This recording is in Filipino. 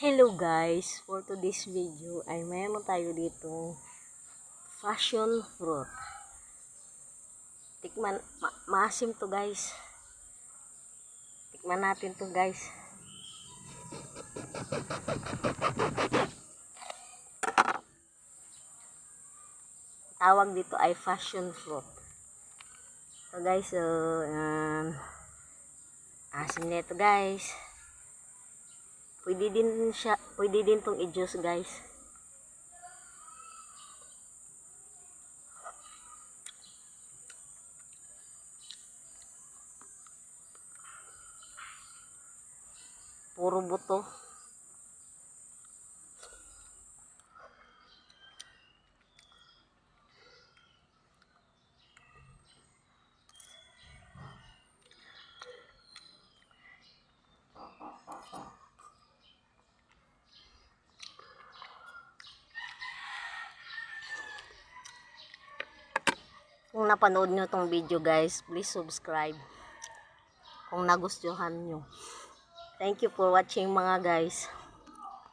Hello guys, for today's video ay mayroon tayo dito passion fruit. Tikman, maasim to guys. Tikman natin to guys. Tawag dito ay passion fruit. So guys, asim nito guys. Pwede din tong i-juice guys. Puro buto. Kung napanood nyo tong video guys, please subscribe kung nagustuhan nyo. Thank you for watching mga guys.